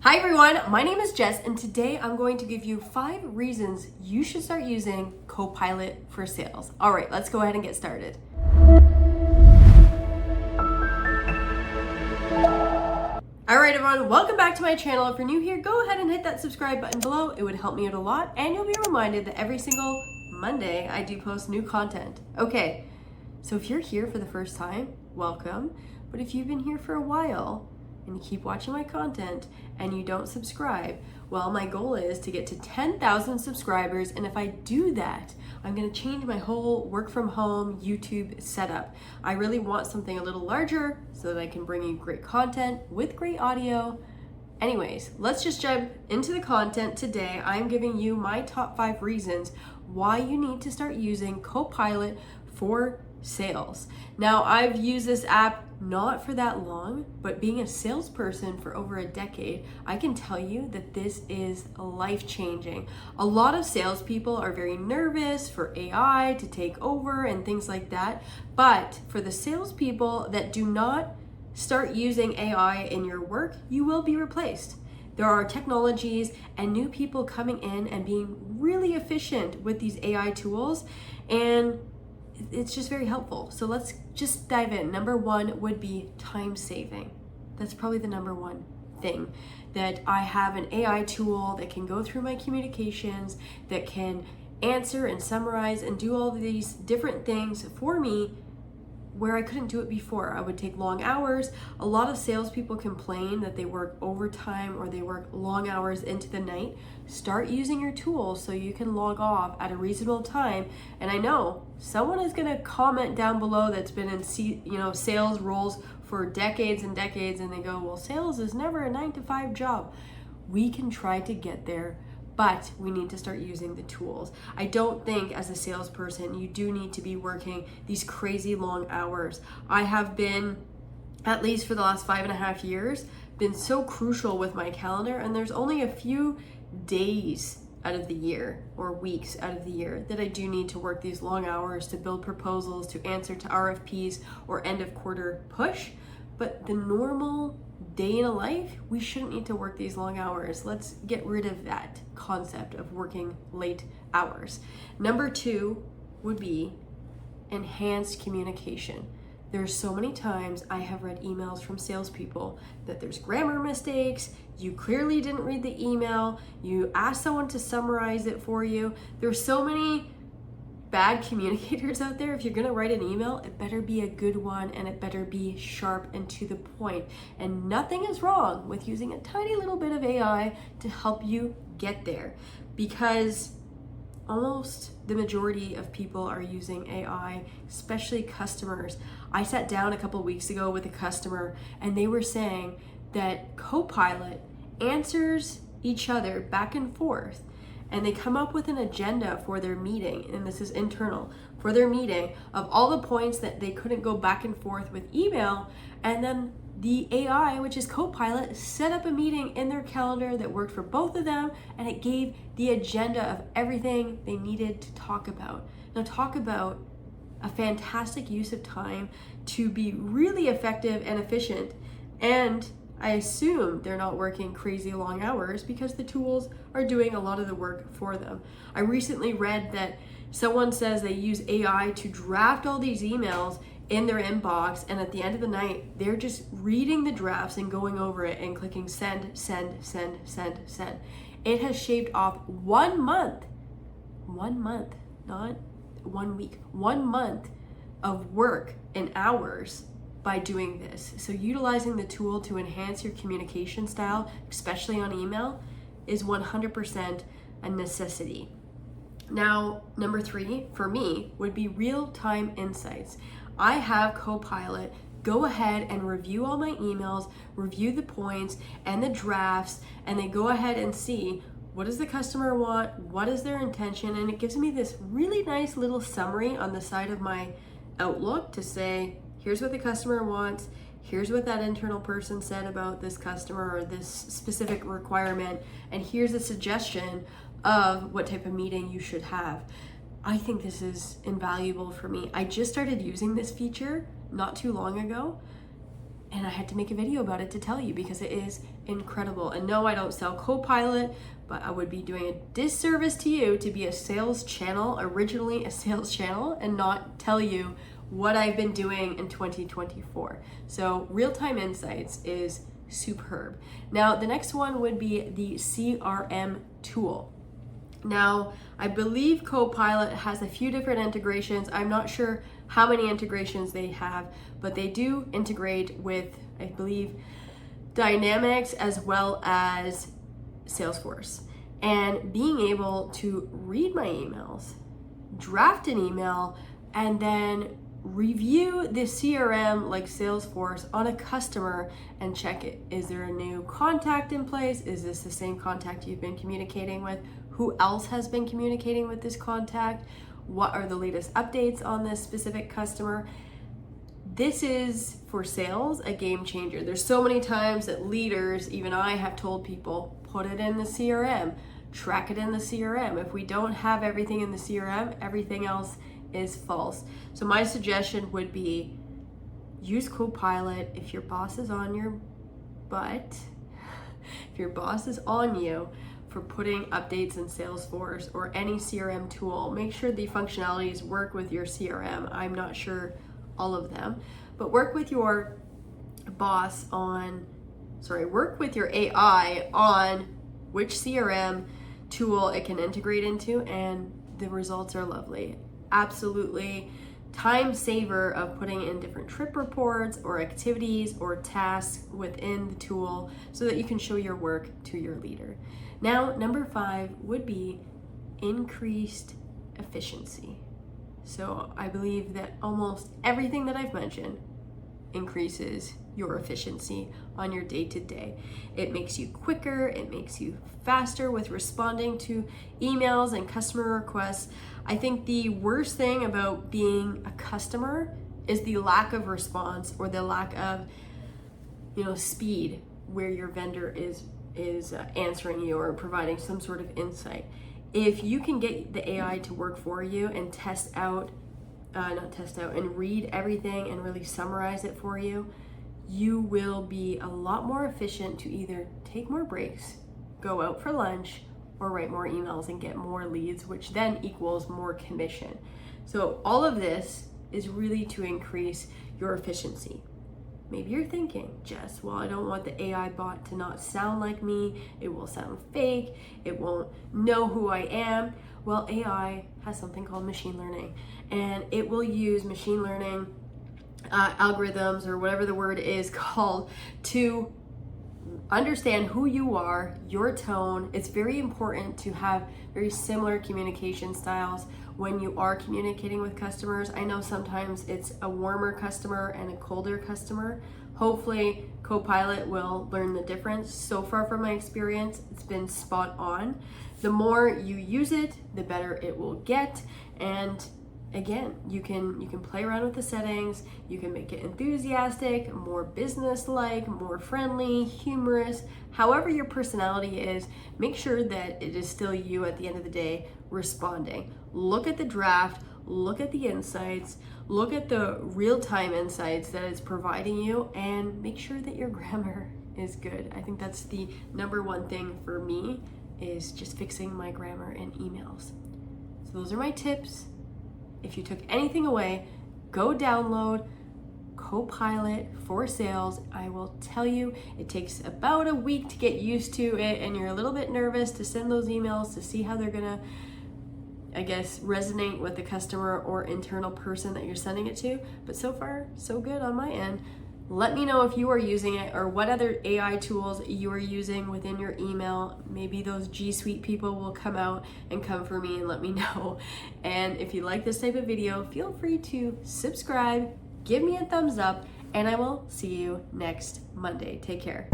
Hi everyone, my name is Jess and today I'm going to give you 5 reasons you should start using Copilot for sales. All right, let's go ahead and get started. All right everyone, welcome back to my channel. If you're new here, go ahead and hit that subscribe button below. It would help me out a lot and you'll be reminded that every single Monday I do post new content. Okay, so if you're here for the first time, welcome. But if you've been here for a while, and you keep watching my content and you don't subscribe, well, my goal is to get to 10,000 subscribers. And if I do that, I'm gonna change my whole work from home YouTube setup. I really want something a little larger so that I can bring you great content with great audio. Anyways, let's just jump into the content today. I'm giving you my top 5 reasons why you need to start using Copilot for sales. Now, I've used this app not for that long, but being a salesperson for over a decade, I can tell you that this is life-changing. A lot of salespeople are very nervous for AI to take over and things like that, but for the salespeople that do not start using AI in your work, you will be replaced. There are technologies and new people coming in and being really efficient with these AI tools, and it's just very helpful. So let's just dive in. Number 1 would be time saving. That's probably the number 1 thing, that I have an AI tool that can go through my communications, that can answer and summarize and do all of these different things for me where I couldn't do it before. I would take long hours. A lot of salespeople complain that they work overtime or they work long hours into the night. Start using your tool so you can log off at a reasonable time. And I know someone is gonna comment down below that's been in sales roles for decades and decades, and they go, well, sales is never a 9-to-5 job. We can try to get there, but we need to start using the tools. I don't think as a salesperson, you do need to be working these crazy long hours. I have been, at least for the last 5.5 years, been so crucial with my calendar, and there's only a few days out of the year or weeks out of the year that I do need to work these long hours to build proposals, to answer to RFPs or end of quarter push. But the normal day in a life, we shouldn't need to work these long hours. Let's get rid of that concept of working late hours. Number 2 would be enhanced communication. There's so many times I have read emails from salespeople that there's grammar mistakes, you clearly didn't read the email, you asked someone to summarize it for you. There's so many bad communicators out there. If you're gonna write an email, it better be a good one and it better be sharp and to the point. And nothing is wrong with using a tiny little bit of AI to help you get there, because almost the majority of people are using AI, especially customers. I sat down a couple weeks ago with a customer and they were saying that Copilot answers each other back and forth, and they come up with an agenda for their meeting, and this is internal, for their meeting, of all the points that they couldn't go back and forth with email, and then the AI, which is Copilot, set up a meeting in their calendar that worked for both of them, and it gave the agenda of everything they needed to talk about. Now, talk about a fantastic use of time to be really effective and efficient. And I assume they're not working crazy long hours because the tools are doing a lot of the work for them. I recently read that someone says they use AI to draft all these emails in their inbox, and at the end of the night, they're just reading the drafts and going over it and clicking send, send, send, send, send. It has shaved off 1 month, not 1 week, 1 month of work and hours by doing this. So utilizing the tool to enhance your communication style, especially on email, is 100% a necessity. Now, number 3 for me would be real-time insights. I have Copilot go ahead and review all my emails, review the points and the drafts, and they go ahead and see what does the customer want, what is their intention, and it gives me this really nice little summary on the side of my Outlook to say, here's what the customer wants, here's what that internal person said about this customer or this specific requirement, and here's a suggestion of what type of meeting you should have. I think this is invaluable for me. I just started using this feature not too long ago, And I had to make a video about it to tell you because it is incredible. And no, I don't sell Copilot, but I would be doing a disservice to you to be a sales channel, originally a sales channel, and not tell you what I've been doing in 2024. So real-time insights is superb. Now, the next one would be the CRM tool. Now, I believe Copilot has a few different integrations. I'm not sure how many integrations they have, but they do integrate with, I believe, Dynamics as well as Salesforce. And being able to read my emails, draft an email, and then review the CRM like Salesforce on a customer and check it. Is there a new contact in place? Is this the same contact you've been communicating with? Who else has been communicating with this contact? What are the latest updates on this specific customer? This is, for sales, a game changer. There's so many times that leaders, even I, have told people, put it in the CRM, track it in the CRM. If we don't have everything in the CRM, everything else is false. So my suggestion would be use Copilot if your boss is on your butt, if your boss is on you for putting updates in Salesforce or any CRM tool. Make sure the functionalities work with your CRM. I'm not sure all of them, but work with your boss on, work with your AI on which CRM tool it can integrate into, and the results are lovely. Absolutely time saver of putting in different trip reports or activities or tasks within the tool so that you can show your work to your leader. Now, number 5 would be increased efficiency. So I believe that almost everything that I've mentioned increases your efficiency on your day-to-day. It makes you quicker, it makes you faster with responding to emails and customer requests. I think the worst thing about being a customer is the lack of response or the lack of, speed where your vendor is answering you or providing some sort of insight. If you can get the AI to work for you and and read everything and really summarize it for you, you will be a lot more efficient to either take more breaks, go out for lunch, or write more emails and get more leads, which then equals more commission. So all of this is really to increase your efficiency. Maybe you're thinking, Jess, well, I don't want the AI bot to not sound like me. It will sound fake. It won't know who I am. Well, AI has something called machine learning, and it will use machine learning algorithms, or whatever the word is called, to understand who you are, your tone. It's very important to have very similar communication styles when you are communicating with customers. I know sometimes it's a warmer customer and a colder customer. Hopefully Copilot will learn the difference. So far from my experience, it's been spot on. The more you use it, the better it will get. And again, you can play around with the settings. You can make it enthusiastic, more business-like, more friendly, humorous. However your personality is, make sure that it is still you at the end of the day responding. Look at the draft, look at the insights, look at the real-time insights that it's providing you, and make sure that your grammar is good. I think that's the number one thing for me, is just fixing my grammar in emails. So those are my tips. If you took anything away, go download Copilot for Sales. I will tell you, it takes about a week to get used to it, and you're a little bit nervous to send those emails to see how they're gonna, resonate with the customer or internal person that you're sending it to. But so far, so good on my end. Let me know if you are using it or what other AI tools you are using within your email. Maybe those G Suite people will come out and come for me and let me know. And if you like this type of video, feel free to subscribe, give me a thumbs up, and I will see you next Monday. Take care.